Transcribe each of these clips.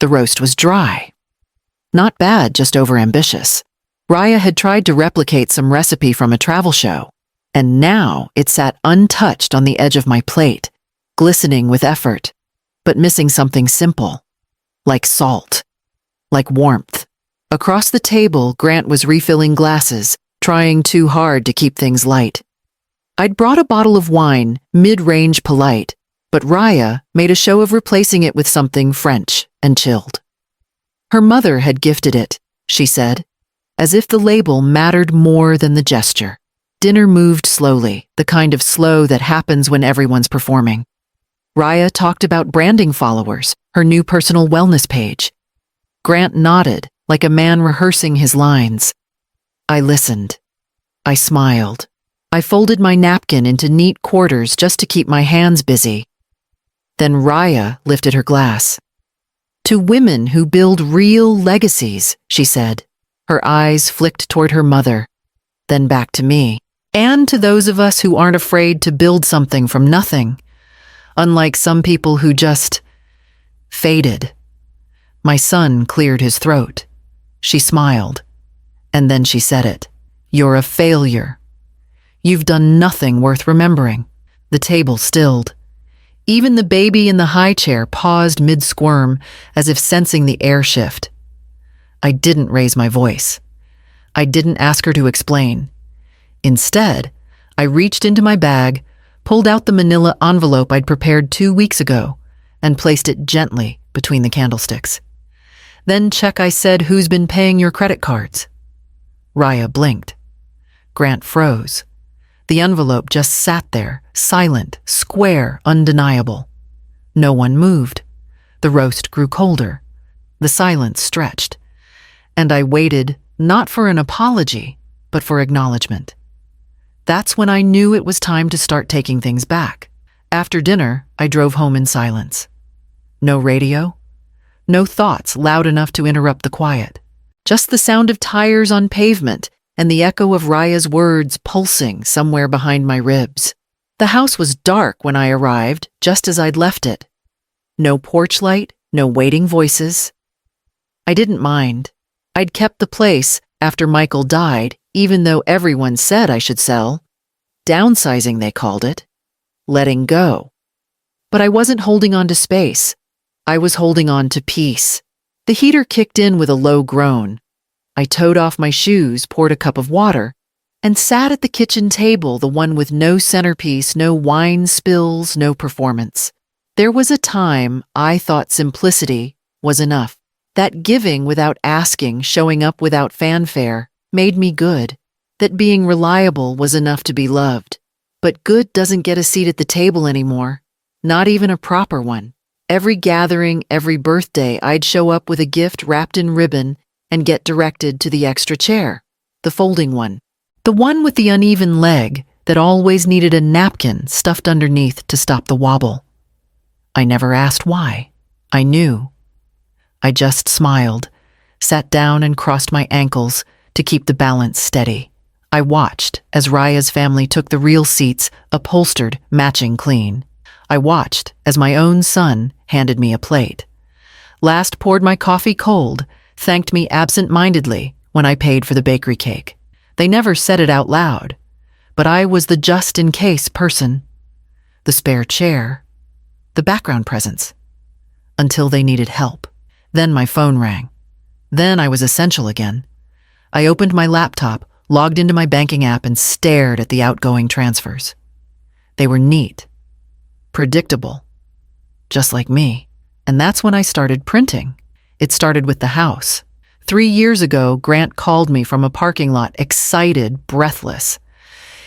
The roast was dry. Not bad, just overambitious. Raya had tried to replicate some recipe from a travel show, and now it sat untouched on the edge of my plate, glistening with effort, but missing something simple, like salt, like warmth. Across the table, Grant was refilling glasses, trying too hard to keep things light. I'd brought a bottle of wine, mid-range polite, but Raya made a show of replacing it with something French and chilled. Her mother had gifted it, she said, as if the label mattered more than the gesture. Dinner moved slowly, the kind of slow that happens when everyone's performing. Raya talked about branding followers, her new personal wellness page. Grant nodded, like a man rehearsing his lines. I listened. I smiled. I folded my napkin into neat quarters just to keep my hands busy. Then Raya lifted her glass. To women who build real legacies, she said. Her eyes flicked toward her mother, then back to me. And to those of us who aren't afraid to build something from nothing, unlike some people who just faded. My son cleared his throat. She smiled, and then she said it. You're a failure. You've done nothing worth remembering. The table stilled. Even the baby in the high chair paused mid-squirm, as if sensing the air shift. I didn't raise my voice. I didn't ask her to explain. Instead, I reached into my bag, pulled out the manila envelope I'd prepared 2 weeks ago, and placed it gently between the candlesticks. Then check, I said, who's been paying your credit cards? Raya blinked. Grant froze. The envelope just sat there, silent, square, undeniable. No one moved. The roast grew colder. The silence stretched. And I waited, not for an apology, but for acknowledgement. That's when I knew it was time to start taking things back. After dinner, I drove home in silence. No radio, no thoughts loud enough to interrupt the quiet. Just the sound of tires on pavement and the echo of Raya's words pulsing somewhere behind my ribs. The house was dark when I arrived, just as I'd left it. No porch light, no waiting voices. I didn't mind. I'd kept the place after Michael died, even though everyone said I should sell. Downsizing, they called it. Letting go. But I wasn't holding on to space. I was holding on to peace. The heater kicked in with a low groan. I towed off my shoes, poured a cup of water, and sat at the kitchen table, the one with no centerpiece, no wine spills, no performance. There was a time I thought simplicity was enough. That giving without asking, showing up without fanfare, made me good. That being reliable was enough to be loved. But good doesn't get a seat at the table anymore, not even a proper one. Every gathering, every birthday, I'd show up with a gift wrapped in ribbon and get directed to the extra chair, the folding one, the one with the uneven leg that always needed a napkin stuffed underneath to stop the wobble. I never asked why. I knew. I just smiled, sat down and crossed my ankles to keep the balance steady. I watched as Raya's family took the real seats, upholstered, matching clean. I watched as my own son handed me a plate. Last poured my coffee cold, thanked me absent-mindedly when I paid for the bakery cake. They never said it out loud, but I was the just-in-case person. The spare chair, the background presence, until they needed help. Then my phone rang. Then I was essential again. I opened my laptop, logged into my banking app, and stared at the outgoing transfers. They were neat, predictable, just like me. And that's when I started printing. It started with the house. 3 years ago, Grant called me from a parking lot, excited, breathless.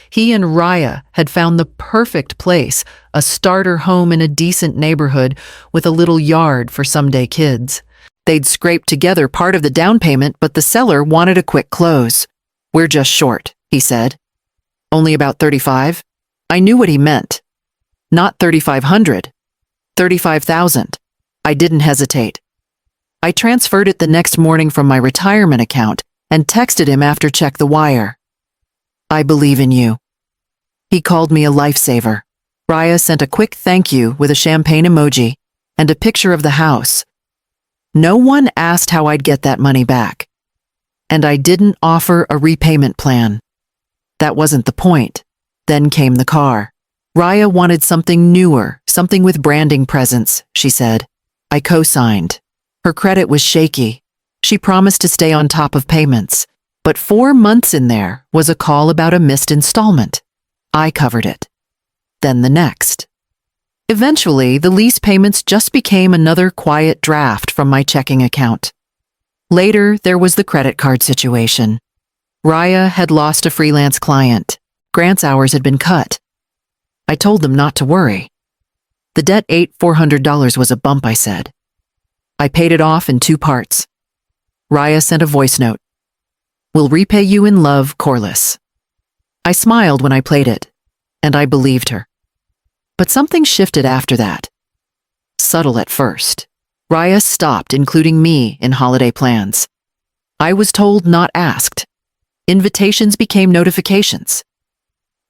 He and Raya had found the perfect place, a starter home in a decent neighborhood with a little yard for someday kids. They'd scraped together part of the down payment, but the seller wanted a quick close. "We're just short," he said. "Only about 35? I knew what he meant. Not 3,500. 35,000. I didn't hesitate. I transferred it the next morning from my retirement account and texted him after check the wire. "I believe in you." He called me a lifesaver. Raya sent a quick thank you with a champagne emoji and a picture of the house. No one asked how I'd get that money back. And I didn't offer a repayment plan. That wasn't the point. Then came the car. Raya wanted something newer, something with branding presence, she said. I co-signed. Her credit was shaky. She promised to stay on top of payments. But 4 months in there was a call about a missed installment. I covered it. Then the next. Eventually, the lease payments just became another quiet draft from my checking account. Later, there was the credit card situation. Raya had lost a freelance client. Grant's hours had been cut. I told them not to worry. The debt ate $400 was a bump, I said. I paid it off in 2 parts. Raya sent a voice note. Will repay you in love, Corliss. I smiled when I played it, and I believed her. But something shifted after that. Subtle at first. Raya stopped including me in holiday plans. I was told, not asked. Invitations became notifications.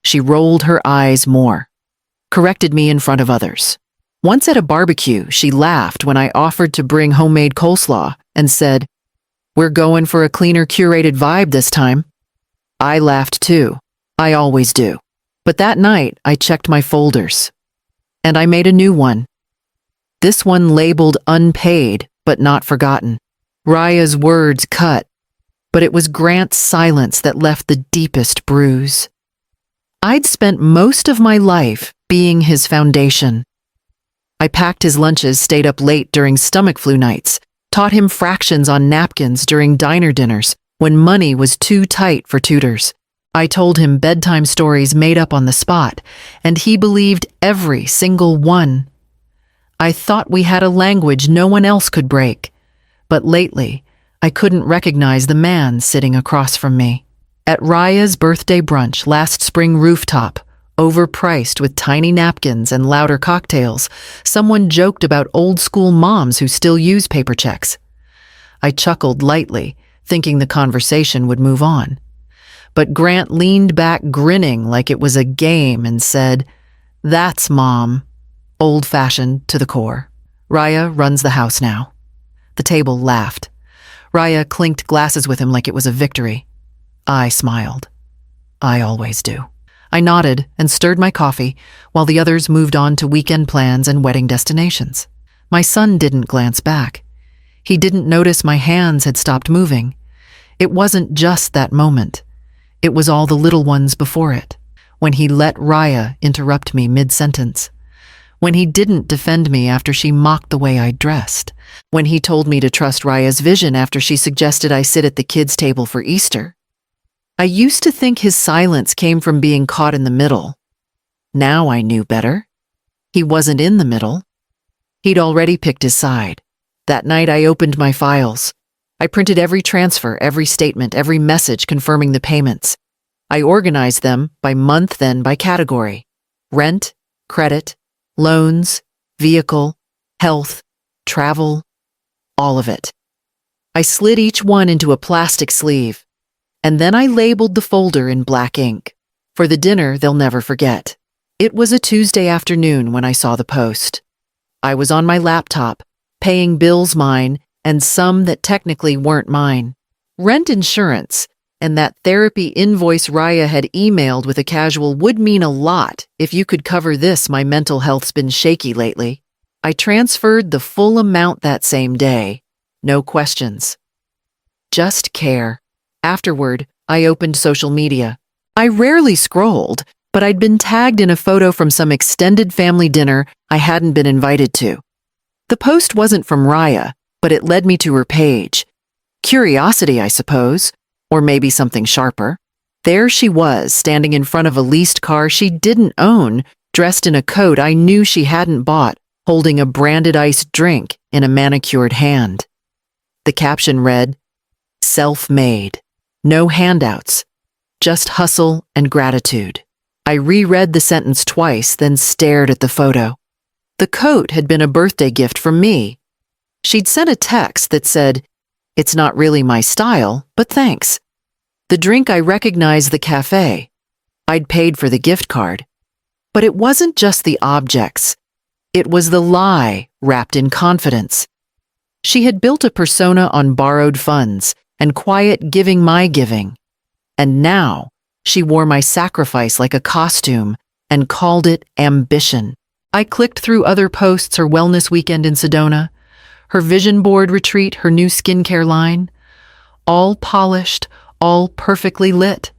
She rolled her eyes more, corrected me in front of others. Once at a barbecue, she laughed when I offered to bring homemade coleslaw and said, We're going for a cleaner, curated vibe this time. I laughed too. I always do. But that night, I checked my folders. And I made a new one. This one labeled unpaid, but not forgotten. Raya's words cut, but it was Grant's silence that left the deepest bruise. I'd spent most of my life being his foundation. I packed his lunches, stayed up late during stomach flu nights, taught him fractions on napkins during diner dinners when money was too tight for tutors. I told him bedtime stories made up on the spot, and he believed every single one. I thought we had a language no one else could break, but lately, I couldn't recognize the man sitting across from me. At Raya's birthday brunch last spring rooftop, overpriced with tiny napkins and louder cocktails, someone joked about old-school moms who still use paper checks. I chuckled lightly, thinking the conversation would move on. But Grant leaned back grinning like it was a game and said, That's Mom. Old-fashioned to the core. Raya runs the house now. The table laughed. Raya clinked glasses with him like it was a victory. I smiled. I always do. I nodded and stirred my coffee while the others moved on to weekend plans and wedding destinations. My son didn't glance back. He didn't notice my hands had stopped moving. It wasn't just that moment. It was all the little ones before it. When he let Raya interrupt me mid-sentence. When he didn't defend me after she mocked the way I dressed. When he told me to trust Raya's vision after she suggested I sit at the kids' table for Easter. I used to think his silence came from being caught in the middle. Now I knew better. He wasn't in the middle. He'd already picked his side. That night I opened my files. I printed every transfer, every statement, every message confirming the payments. I organized them by month, then by category. Rent, credit, loans, vehicle, health, travel, all of it. I slid each one into a plastic sleeve, and then I labeled the folder in black ink. For the dinner they'll never forget. It was a Tuesday afternoon when I saw the post. I was on my laptop, paying bills mine and some that technically weren't mine. Rent insurance, and that therapy invoice Raya had emailed with a casual would mean a lot if you could cover this. My mental health's been shaky lately. I transferred the full amount that same day. No questions. Just care. Afterward, I opened social media. I rarely scrolled, but I'd been tagged in a photo from some extended family dinner I hadn't been invited to. The post wasn't from Raya, but it led me to her page. Curiosity, I suppose, or maybe something sharper. There she was, standing in front of a leased car she didn't own, dressed in a coat I knew she hadn't bought, holding a branded iced drink in a manicured hand. The caption read, "Self-made. No handouts. Just hustle and gratitude." I reread the sentence twice, then stared at the photo. The coat had been a birthday gift from me. She'd sent a text that said, "It's not really my style, but thanks." The drink I recognized the cafe. I'd paid for the gift card. But it wasn't just the objects. It was the lie wrapped in confidence. She had built a persona on borrowed funds and quiet giving my giving. And now she wore my sacrifice like a costume and called it ambition. I clicked through other posts, her wellness weekend in Sedona, her vision board retreat, her new skincare line, all polished, all perfectly lit,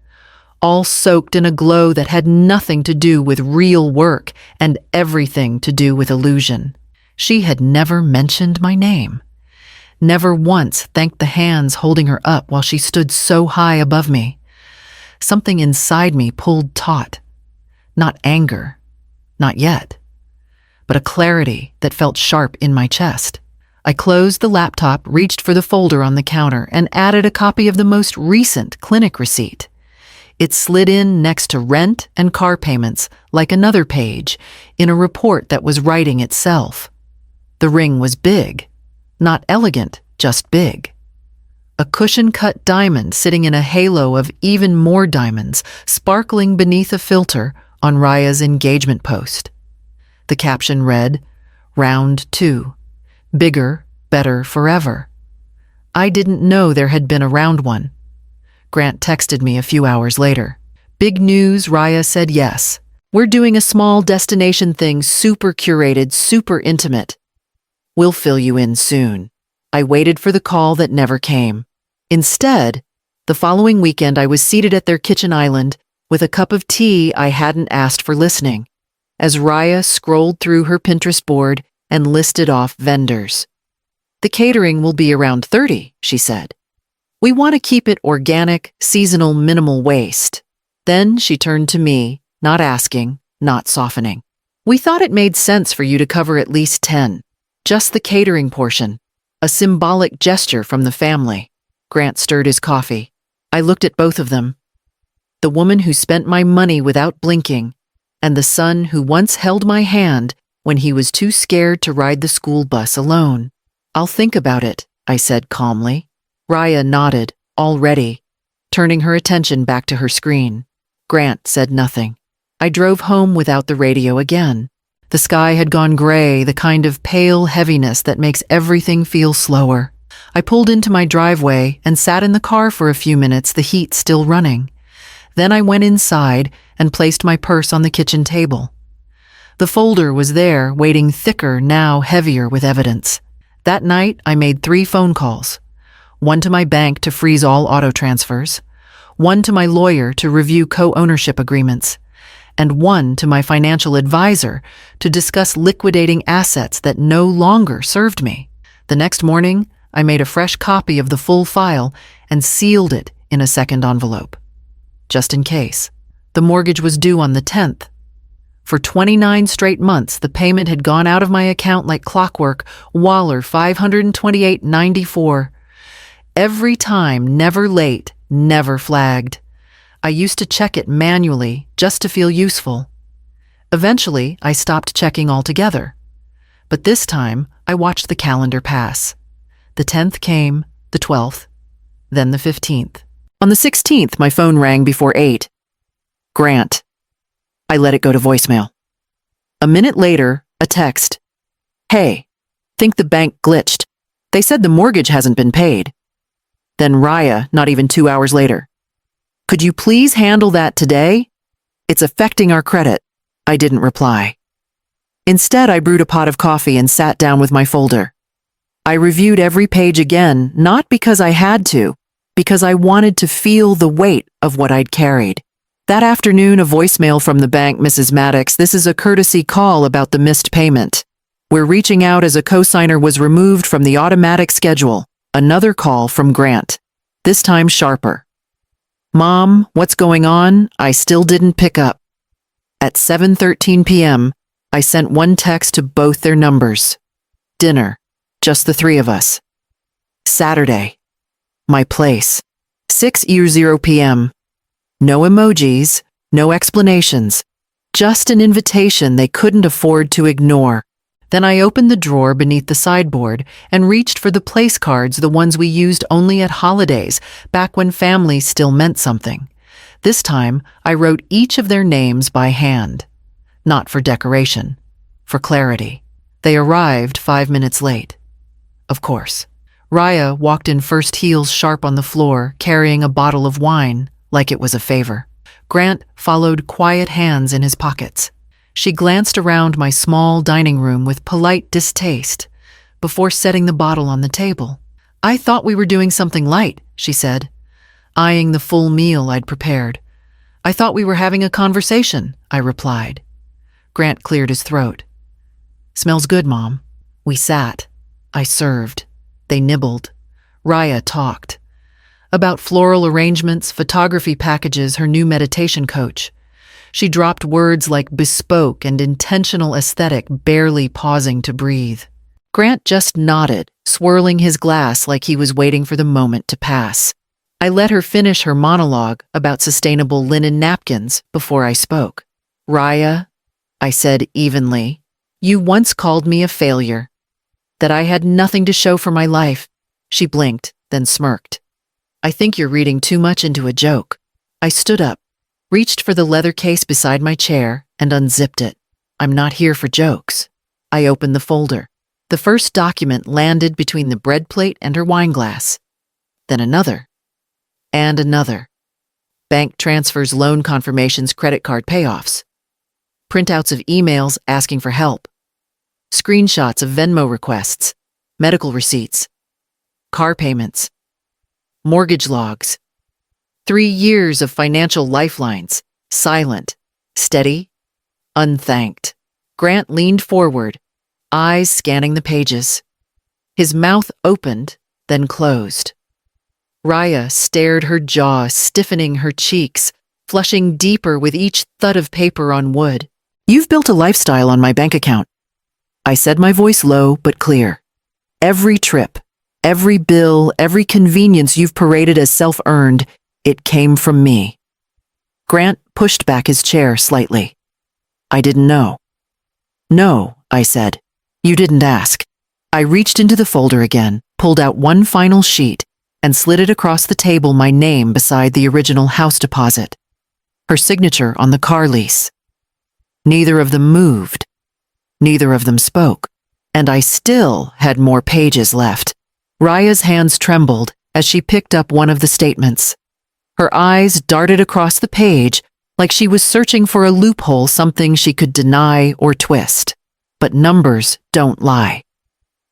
all soaked in a glow that had nothing to do with real work and everything to do with illusion. She had never mentioned my name, never once thanked the hands holding her up while she stood so high above me. Something inside me pulled taut. Not anger, not yet, but a clarity that felt sharp in my chest. I closed the laptop, reached for the folder on the counter, and added a copy of the most recent clinic receipt. It slid in next to rent and car payments, like another page, in a report that was writing itself. The ring was big, not elegant, just big. A cushion-cut diamond sitting in a halo of even more diamonds, sparkling beneath a filter on Raya's engagement post. The caption read, "Round 2. Bigger, better forever." I didn't know there had been a round one. Grant texted me a few hours later. "Big news," Raya said. "Yes. We're doing a small destination thing, super curated, super intimate. We'll fill you in soon." I waited for the call that never came. Instead, the following weekend I was seated at their kitchen island with a cup of tea I hadn't asked for, listening, as Raya scrolled through her Pinterest board and listed off vendors. "The catering will be around 30, she said. "We want to keep it organic, seasonal, minimal waste." Then she turned to me, not asking, not softening. "We thought it made sense for you to cover at least 10. Just the catering portion. A symbolic gesture from the family." Grant stirred his coffee. I looked at both of them. The woman who spent my money without blinking, and the son who once held my hand when he was too scared to ride the school bus alone. "I'll think about it," I said calmly. Raya nodded, already, turning her attention back to her screen. Grant said nothing. I drove home without the radio again. The sky had gone gray, the kind of pale heaviness that makes everything feel slower. I pulled into my driveway and sat in the car for a few minutes, the heat still running. Then I went inside and placed my purse on the kitchen table. The folder was there, waiting, thicker, now heavier with evidence. That night, I made 3 phone calls. One to my bank to freeze all auto transfers, one to my lawyer to review co-ownership agreements, and one to my financial advisor to discuss liquidating assets that no longer served me. The next morning, I made a fresh copy of the full file and sealed it in a second envelope. Just in case. The mortgage was due on the 10th. For 29 straight months, the payment had gone out of my account like clockwork, Waller $528.94. Every time, never late, never flagged. I used to check it manually, just to feel useful. Eventually, I stopped checking altogether. But this time, I watched the calendar pass. The 10th came, the 12th, then the 15th. On the 16th, my phone rang before 8. Grant. I let it go to voicemail. A minute later, a text. "Hey, think the bank glitched. They said the mortgage hasn't been paid." Then Raya, not even 2 hours later. "Could you please handle that today? It's affecting our credit." I didn't reply. Instead, I brewed a pot of coffee and sat down with my folder. I reviewed every page again, not because I had to, because I wanted to feel the weight of what I'd carried. That afternoon, a voicemail from the bank. "Mrs. Maddox, this is a courtesy call about the missed payment. We're reaching out as a cosigner was removed from the automatic schedule." Another call from Grant, this time sharper. "Mom, what's going on?" I still didn't pick up. At 7:13 p.m., I sent one text to both their numbers. "Dinner. Just the 3 of us. Saturday. My place. 6:00 p.m. No emojis, no explanations. Just an invitation they couldn't afford to ignore. Then I opened the drawer beneath the sideboard and reached for the place cards, the ones we used only at holidays, back when family still meant something. This time, I wrote each of their names by hand. Not for decoration, for clarity. They arrived 5 minutes late. Of course. Raya walked in first, heels sharp on the floor, carrying a bottle of wine, like it was a favor. Grant followed, quiet hands in his pockets. She glanced around my small dining room with polite distaste before setting the bottle on the table. "I thought we were doing something light," she said, eyeing the full meal I'd prepared. "I thought we were having a conversation," I replied. Grant cleared his throat. "Smells good, Mom." We sat. I served. They nibbled. Raya talked. About floral arrangements, photography packages, her new meditation coach. She dropped words like bespoke and intentional aesthetic, barely pausing to breathe. Grant just nodded, swirling his glass like he was waiting for the moment to pass. I let her finish her monologue about sustainable linen napkins before I spoke. "Raya," I said evenly, "you once called me a failure, that I had nothing to show for my life." She blinked, then smirked. "I think you're reading too much into a joke." I stood up, reached for the leather case beside my chair, and unzipped it. "I'm not here for jokes." I opened the folder. The first document landed between the bread plate and her wine glass. Then another. And another. Bank transfers, loan confirmations, credit card payoffs. Printouts of emails asking for help. Screenshots of Venmo requests. Medical receipts. Car payments. Mortgage logs. 3 years of financial lifelines. Silent. Steady. Unthanked. Grant leaned forward, eyes scanning the pages. His mouth opened, then closed. Raya stared, her jaw stiffening, her cheeks flushing deeper with each thud of paper on wood. "You've built a lifestyle on my bank account," I said, my voice low but clear. "Every trip, every bill, every convenience you've paraded as self-earned, it came from me." Grant pushed back his chair slightly. "I didn't know." "No," I said. "You didn't ask." I reached into the folder again, pulled out one final sheet, and slid it across the table, my name beside the original house deposit. Her signature on the car lease. Neither of them moved. Neither of them spoke. And I still had more pages left. Raya's hands trembled as she picked up one of the statements. Her eyes darted across the page like she was searching for a loophole, something she could deny or twist. But numbers don't lie.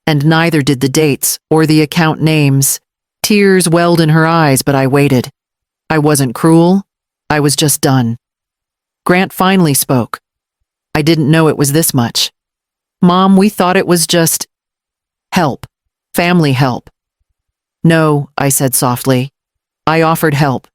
And neither did the dates or the account names. Tears welled in her eyes, but I waited. I wasn't cruel. I was just done. Grant finally spoke. "I didn't know it was this much. Mom, we thought it was just help. Family help." "No," I said softly. "I offered help.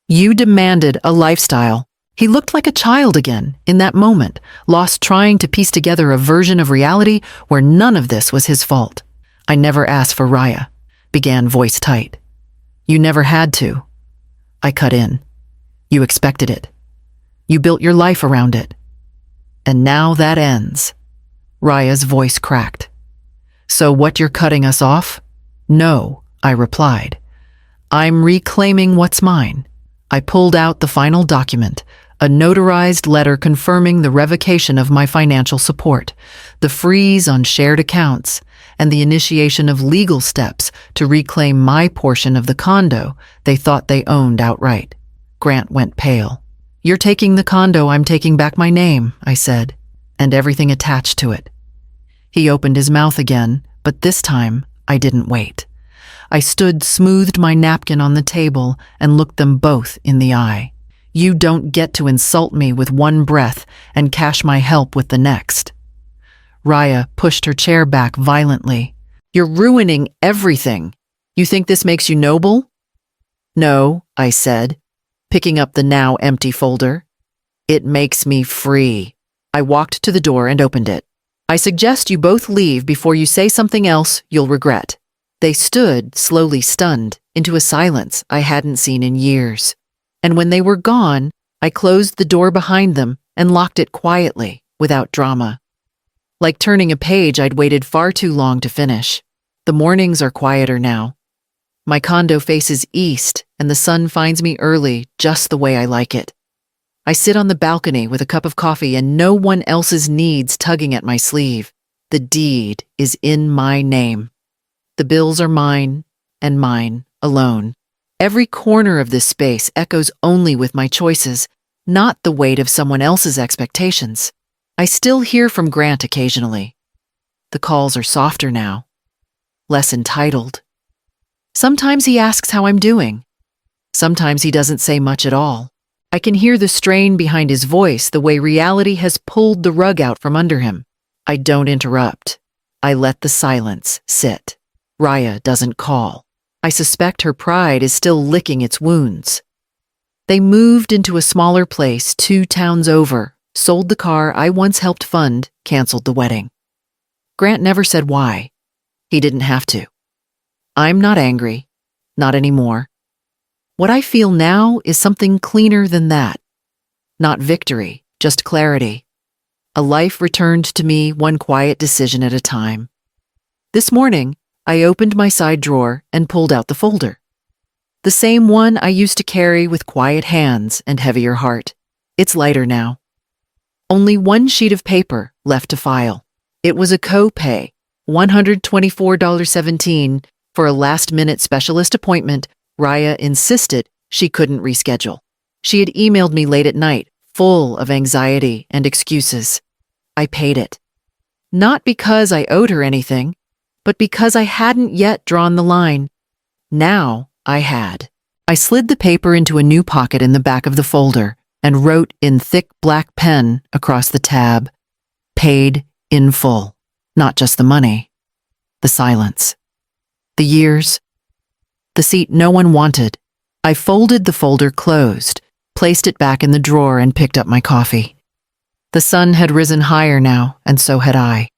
You demanded a lifestyle." He looked like a child again in that moment, lost trying to piece together a version of reality where none of this was his fault. "I never asked for Raya," began, voice tight. "You never had to." I cut in. "You expected it. You built your life around it. And now that ends." Raya's voice cracked. "So what, you're cutting us off?" "No," I replied. "I'm reclaiming what's mine." I pulled out the final document, a notarized letter confirming the revocation of my financial support, the freeze on shared accounts, and the initiation of legal steps to reclaim my portion of the condo they thought they owned outright. Grant went pale. "You're taking the condo, I'm taking back my name," I said, "and everything attached to it." He opened his mouth again, but this time I didn't wait. I stood, smoothed my napkin on the table, and looked them both in the eye. "You don't get to insult me with one breath and cash my help with the next." Raya pushed her chair back violently. "You're ruining everything. You think this makes you noble?" "No," I said, picking up the now empty folder. "It makes me free." I walked to the door and opened it. "I suggest you both leave before you say something else you'll regret." They stood, slowly stunned, into a silence I hadn't seen in years. And when they were gone, I closed the door behind them and locked it quietly, without drama. Like turning a page I'd waited far too long to finish. The mornings are quieter now. My condo faces east, and the sun finds me early, just the way I like it. I sit on the balcony with a cup of coffee and no one else's needs tugging at my sleeve. The deed is in my name. The bills are mine, and mine alone. Every corner of this space echoes only with my choices, not the weight of someone else's expectations. I still hear from Grant occasionally. The calls are softer now, less entitled. Sometimes he asks how I'm doing. Sometimes he doesn't say much at all. I can hear the strain behind his voice, the way reality has pulled the rug out from under him. I don't interrupt. I let the silence sit. Raya doesn't call. I suspect her pride is still licking its wounds. They moved into a smaller place 2 towns over, sold the car I once helped fund, canceled the wedding. Grant never said why. He didn't have to. I'm not angry. Not anymore. What I feel now is something cleaner than that. Not victory, just clarity. A life returned to me one quiet decision at a time. This morning, I opened my side drawer and pulled out the folder. The same one I used to carry with quiet hands and heavier heart. It's lighter now. Only one sheet of paper left to file. It was a co-pay, $124.17, for a last-minute specialist appointment Raya insisted she couldn't reschedule. She had emailed me late at night, full of anxiety and excuses. I paid it. Not because I owed her anything, but because I hadn't yet drawn the line. Now I had. I slid the paper into a new pocket in the back of the folder and wrote in thick black pen across the tab, "Paid in full." Not just the money. The silence. The years. The seat no one wanted. I folded the folder closed, placed it back in the drawer, and picked up my coffee. The sun had risen higher now, and so had I.